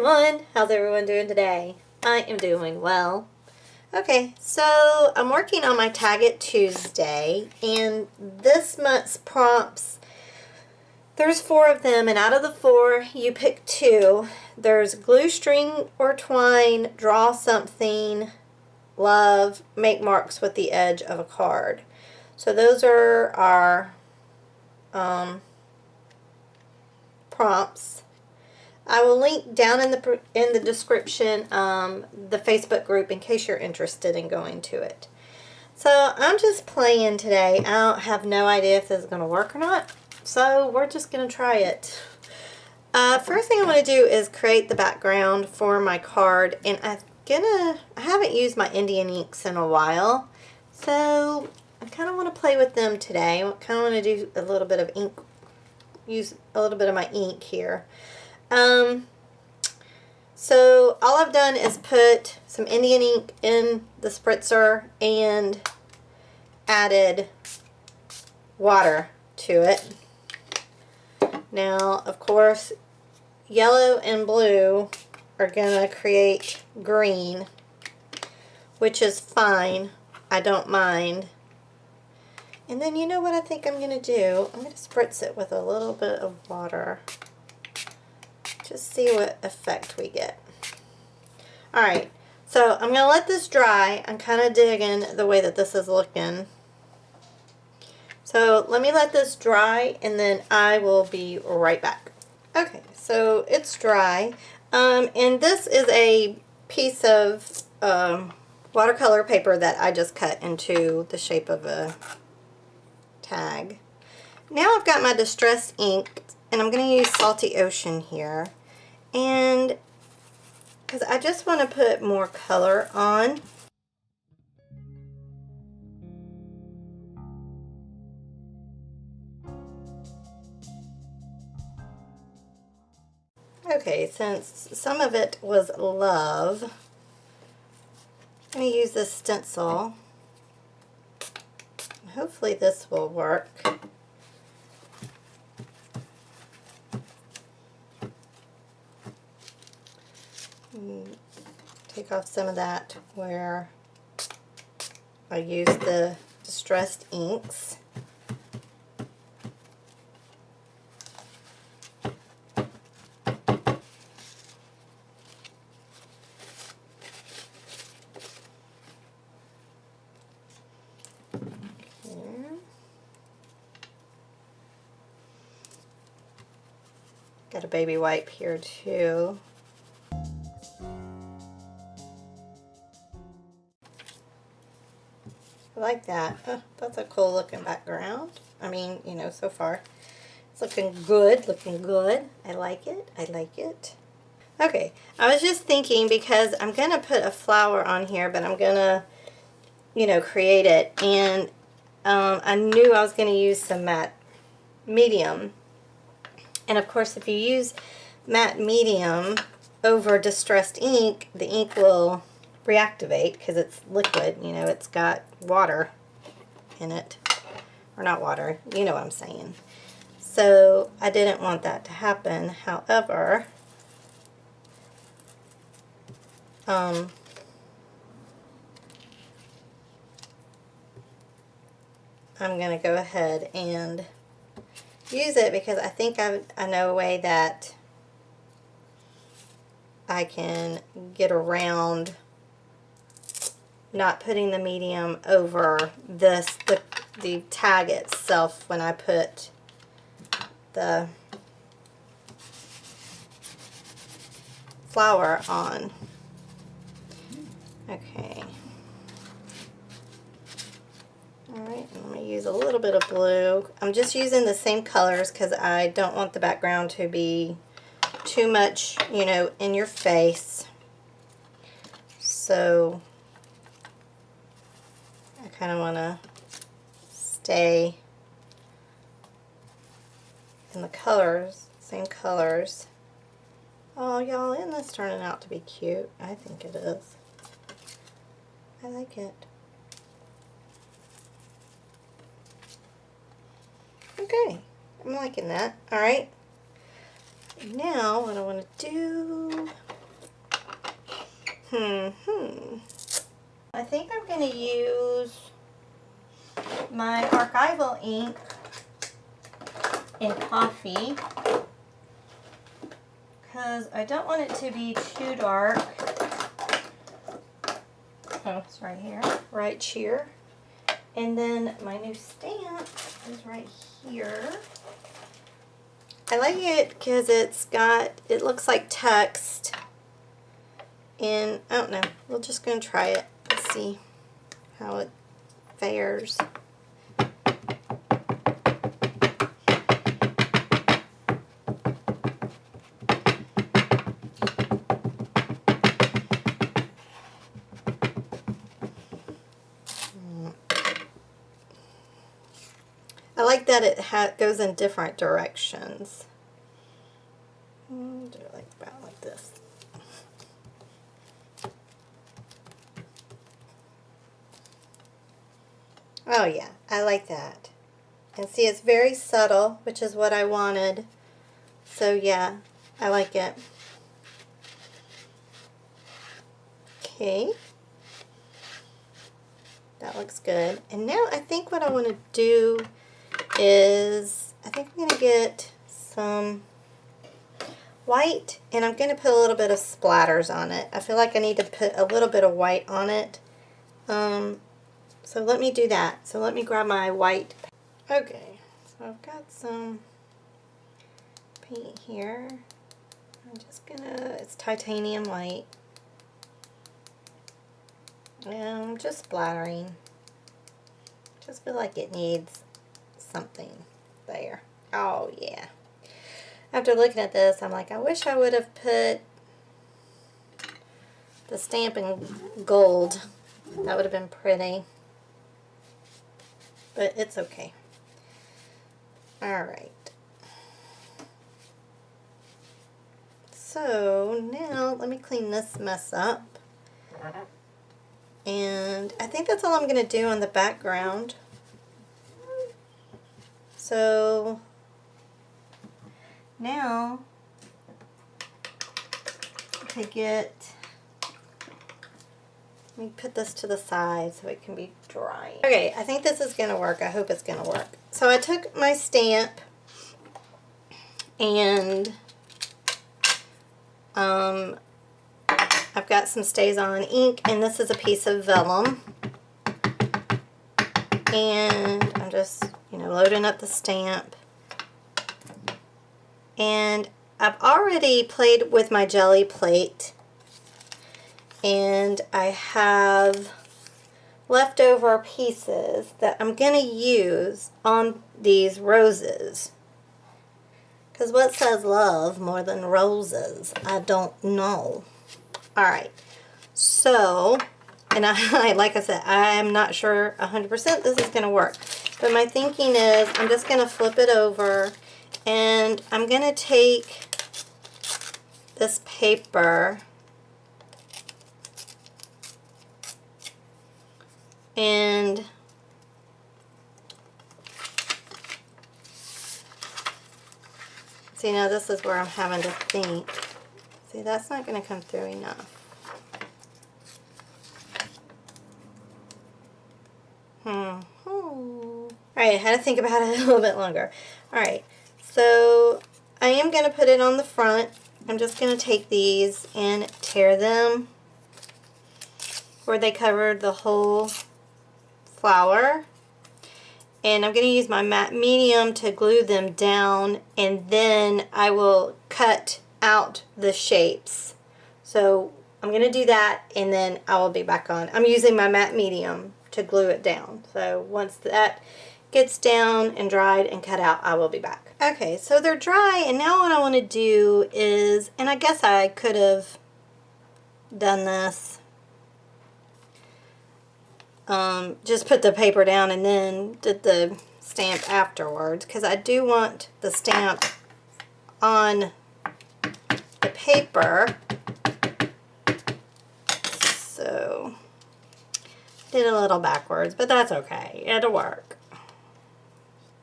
everyone! How's everyone doing today? I am doing well. Okay, so I'm working on my Tag It Tuesday, and this month's prompts, there's 4 of them, and out of the 4, you pick 2. There's glue string or twine, draw something, love, make marks with the edge of a card. So those are our prompts. I will link down in the description the Facebook group in case you're interested in going to it. So I'm just playing today. I have no idea if this is going to work or not, so we're just going to try it. First thing I want to do is create the background for my card, and I haven't used my Indian inks in a while, so I kind of want to play with them today. I kind of want to do a little bit of ink, use a little bit of my ink here. So all I've done is put some Indian ink in the spritzer and added water to it. Now, of course, yellow and blue are going to create green, which is fine. I don't mind. And then you know what I think I'm going to do? I'm going to spritz it with a little bit of water. Just see what effect we get. Alright, so I'm going to let this dry. I'm kind of digging the way that this is looking. So let me let this dry and then I will be right back. Okay, so it's dry. And this is a piece of watercolor paper that I just cut into the shape of a tag. Now I've got my distress ink, and I'm going to use Salty Ocean here. And because I just want to put more color on. Okay, since some of it was love, I'm going to use this stencil. Hopefully this will work. Take off some of that where I use the distressed inks. Got a baby wipe here too. I like that. Oh, that's a cool looking background. I mean, you know, so far it's looking good, looking good. I like it. I like it. Okay, I was just thinking, because I'm going to put a flower on here, but I'm going to, you know, create it. And I knew I was going to use some matte medium. And of course, if you use matte medium over distressed ink, the ink will reactivate because it's liquid. You know, it's got water in it. Or not water, you know what I'm saying. So I didn't want that to happen. However, I'm going to go ahead and use it because I think I know a way that I can get around not putting the medium over the tag itself when I put the flower on. Okay. Alright, I'm going to use a little bit of blue. I'm just using the same colors because I don't want the background to be too much, you know, in your face. So I kind of want to stay in the colors, same colors. Oh, y'all, isn't this turning out to be cute? I think it is. I like it. Okay, I'm liking that. Alright, now what I want to do I think I'm going to use my archival ink in coffee because I don't want it to be too dark. Oh, it's right here. Right here. And then my new stamp is right here. I like it because it looks like text. And I don't know, we're just going to try it. Let's see how it fares. I like that it goes in different directions. Do it like this. Oh yeah, I like that. And see, it's very subtle, which is what I wanted. So yeah, I like it. Okay. That looks good. And now I think what I want to do is, I think I'm going to get some white, and I'm going to put a little bit of splatters on it. I feel like I need to put a little bit of white on it. So let me do that. So let me grab my white. Okay, so I've got some paint here. I'm just gonna, it's titanium white. And I'm just splattering. Just feel like it needs something there. Oh yeah. After looking at this, I'm like, I wish I would have put the stamp in gold. That would have been pretty. But it's okay. Alright. So now let me clean this mess up. And I think that's all I'm going to do on the background. So now to get, let me put this to the side so it can be drying. Okay, I think this is going to work. I hope it's going to work. So I took my stamp and I've got some StazOn ink, and this is a piece of vellum. And I'm just, loading up the stamp. And I've already played with my jelly plate, and I have leftover pieces that I'm going to use on these roses. Because what says love more than roses? I don't know. Alright, so, and like I said, I'm not sure 100% this is going to work. But my thinking is I'm just going to flip it over, and I'm going to take this paper and see, now this is where I'm having to think. See, that's not going to come through enough. Alright, I had to think about it a little bit longer. Alright, so I am going to put it on the front. I'm just going to take these and tear them where they covered the whole flower. And I'm going to use my matte medium to glue them down, and then I will cut out the shapes. So I'm going to do that, and then I will be back on. I'm using my matte medium to glue it down. So once that gets down and dried and cut out, I will be back. Okay, so they're dry, and now what I want to do is, and I guess I could have done this, just put the paper down and then did the stamp afterwards, because I do want the stamp on the paper. So did a little backwards, but that's okay. It'll work.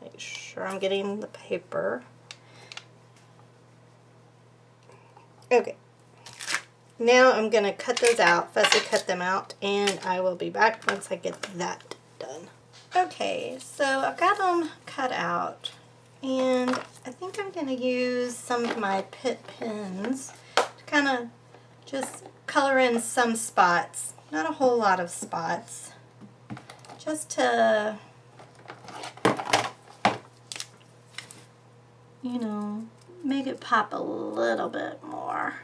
Make sure I'm getting the paper. Okay. now I'm going to cut those out, fussy cut them out, and I will be back once I get that done. Okay, so I've got them cut out, and I think I'm going to use some of my Pitt pens to kind of just color in some spots. Not a whole lot of spots, just to, you know, make it pop a little bit more.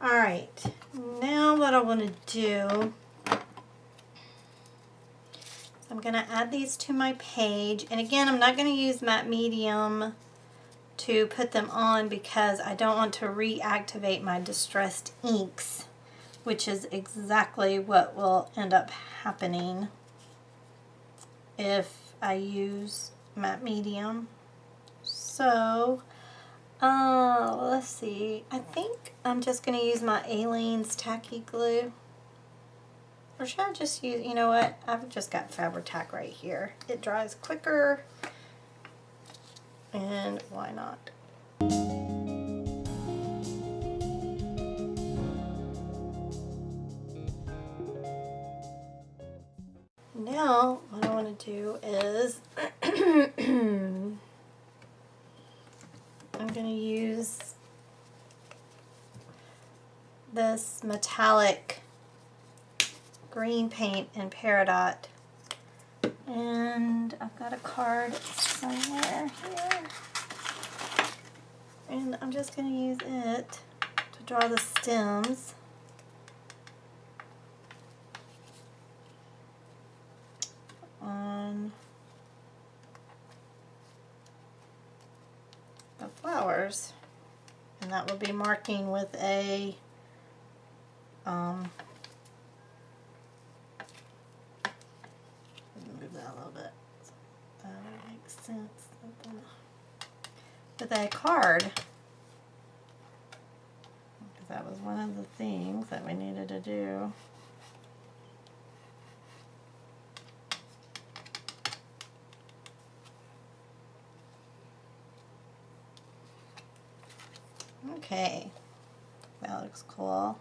Alright, now what I want to do is I'm going to add these to my page, and again I'm not going to use matte medium to put them on because I don't want to reactivate my distressed inks, which is exactly what will end up happening if I use matte medium. So let's see, I think I'm just going to use my Aleene's Tacky Glue. Or should I just use, you know what, I've just got Fabri-Tac right here. It dries quicker, and why not? Now, what I want to do is I'm going to use this metallic green paint in Peridot, and I've got a card somewhere here, and I'm just going to use it to draw the stems. On the flowers, and that will be marking with a move that a little bit so that makes sense, with a card, because that was one of the things that we needed to do. Okay, that looks cool.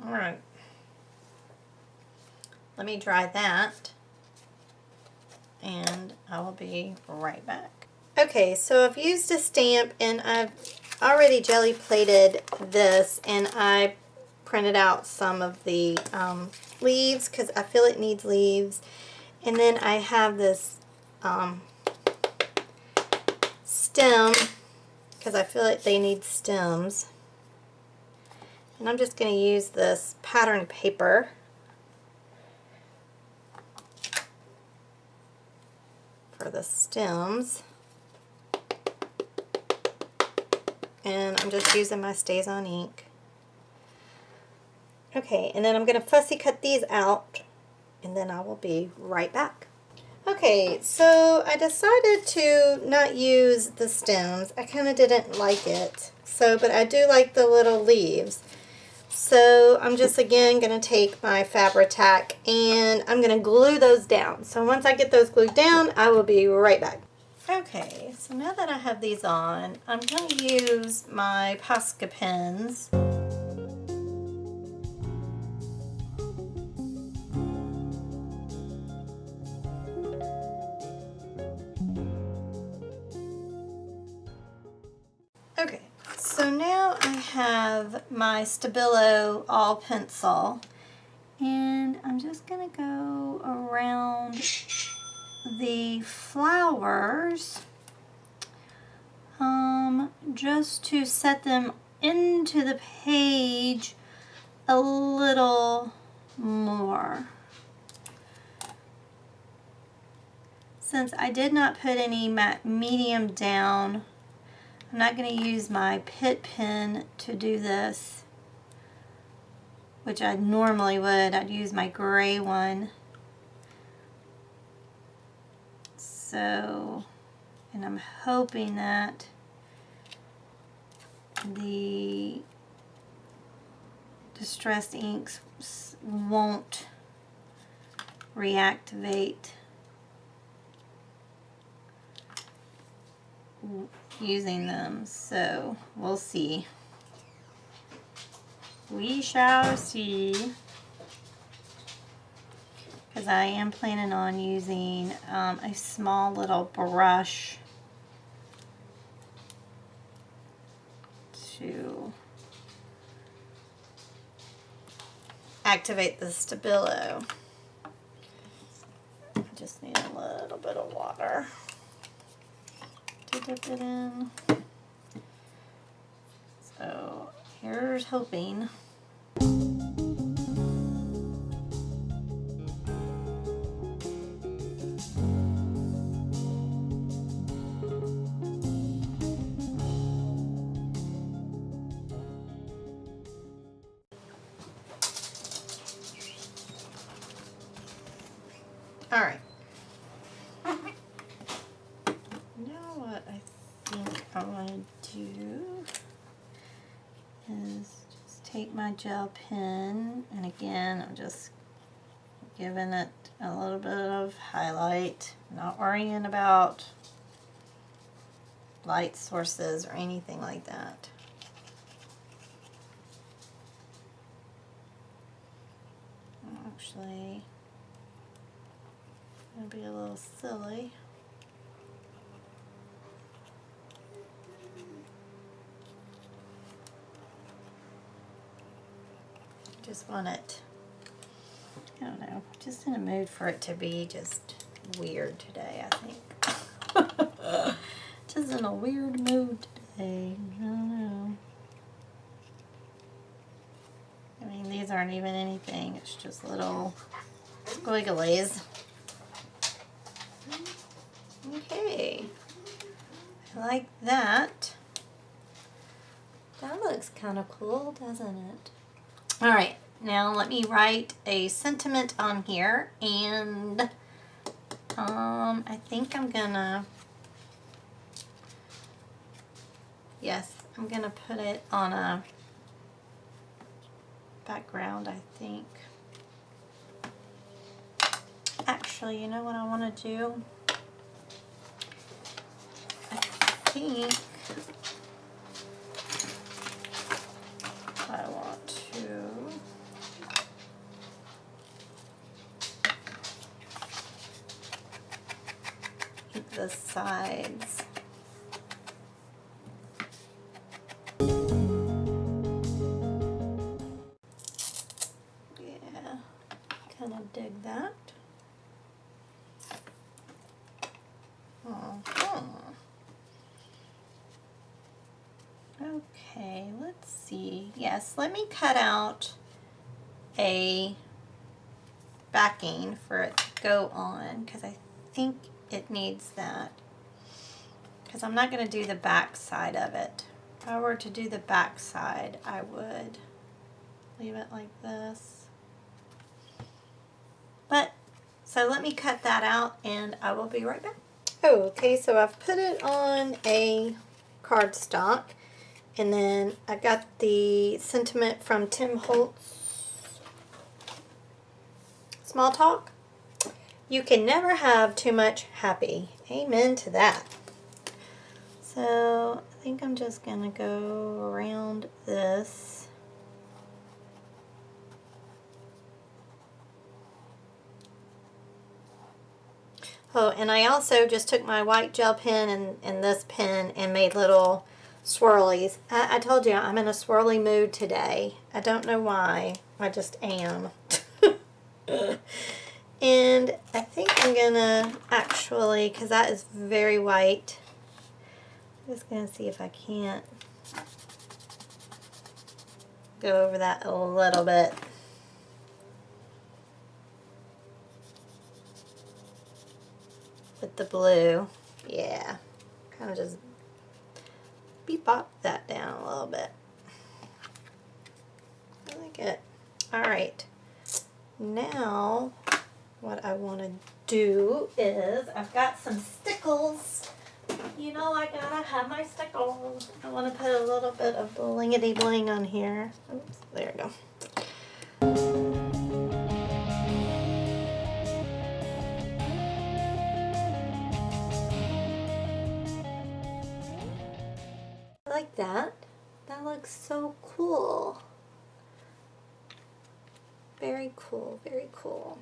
Alright, let me dry that, and I will be right back. Okay, so I've used a stamp, and I've already jelly plated this, and I printed out some of the leaves because I feel it needs leaves, and then I have this stem because I feel like they need stems, and I'm just going to use this pattern paper for the stems, and I'm just using my StazOn ink. Okay, and then I'm going to fussy cut these out, and then I will be right back. Okay, so I decided to not use the stems. I kind of didn't like it. So, but I do like the little leaves. So I'm just again going to take my Fabri-Tac and I'm going to glue those down. So once I get those glued down, I will be right back. Okay, so now that I have these on, I'm going to use my Posca pens. Okay, so now I have my Stabilo all pencil, and I'm just going to go around the flowers just to set them into the page a little more. Since I did not put any medium down, I'm not going to use my Pitt pen to do this, which I normally would. I'd use my gray one. So, and I'm hoping that the distressed inks won't reactivate using them, so we'll see. We shall see, because I am planning on using a small little brush to activate the Stabilo. I just need a little bit of water to dip it in. So here's hoping. All right. Now what I think I want to do is just take my gel pen, and again I'm just giving it a little bit of highlight, not worrying about light sources or anything like that. Actually, it'll be a little silly. Just want it, I don't know, just in a mood for it to be just weird today, I think. Just in a weird mood today, I don't know. I mean, these aren't even anything, it's just little squigglies. Okay, I like that. That looks kind of cool, doesn't it? All right, now let me write a sentiment on here, and I think I'm gonna, yes, I'm gonna put it on a background, I think. Actually, you know what I want to do? I think I want to keep the sides. Yeah, kind of dig that. Okay, let's see. Yes, let me cut out a backing for it to go on, because I think it needs that. Because I'm not going to do the back side of it. If I were to do the back side, I would leave it like this. But, so let me cut that out and I will be right back. Oh, okay, so I've put it on a cardstock, and then I got the sentiment from Tim Holtz Small Talk. You can never have too much happy. Amen to that. So I think I'm just gonna go around this. Oh, and I also just took my white gel pen and this pen and made little swirlies. I told you I'm in a swirly mood today. I don't know why. I just am. And I think I'm gonna actually, because that is very white, Just gonna see if I can't go over that a little bit. With the blue. Yeah. Kind of just bebop that down a little bit. I like it. Alright. Now, what I want to do is, I've got some stickles. You know I gotta have my stickles. I want to put a little bit of blingity bling on here. Oops, there we go. I like that. That looks so cool. Very cool, very cool.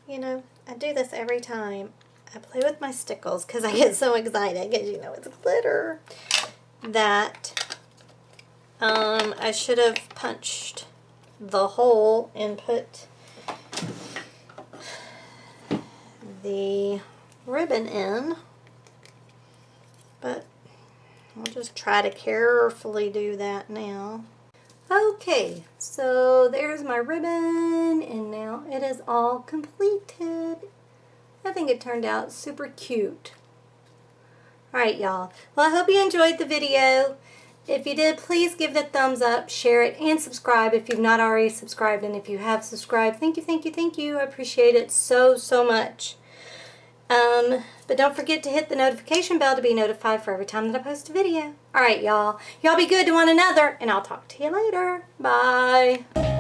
You know, I do this every time I play with my stickles because I get so excited because, you know, it's glitter, that I should have punched the hole and put the ribbon in, but I'll just try to carefully do that now. Okay, so there's my ribbon, and now it is all completed. I think it turned out super cute. Alright, y'all. Well, I hope you enjoyed the video. If you did, please give it a thumbs up, share it, and subscribe if you've not already subscribed. And if you have subscribed, thank you, thank you, thank you. I appreciate it so, so much. But don't forget to hit the notification bell to be notified for every time that I post a video. Alright, y'all. Y'all be good to one another, and I'll talk to you later. Bye.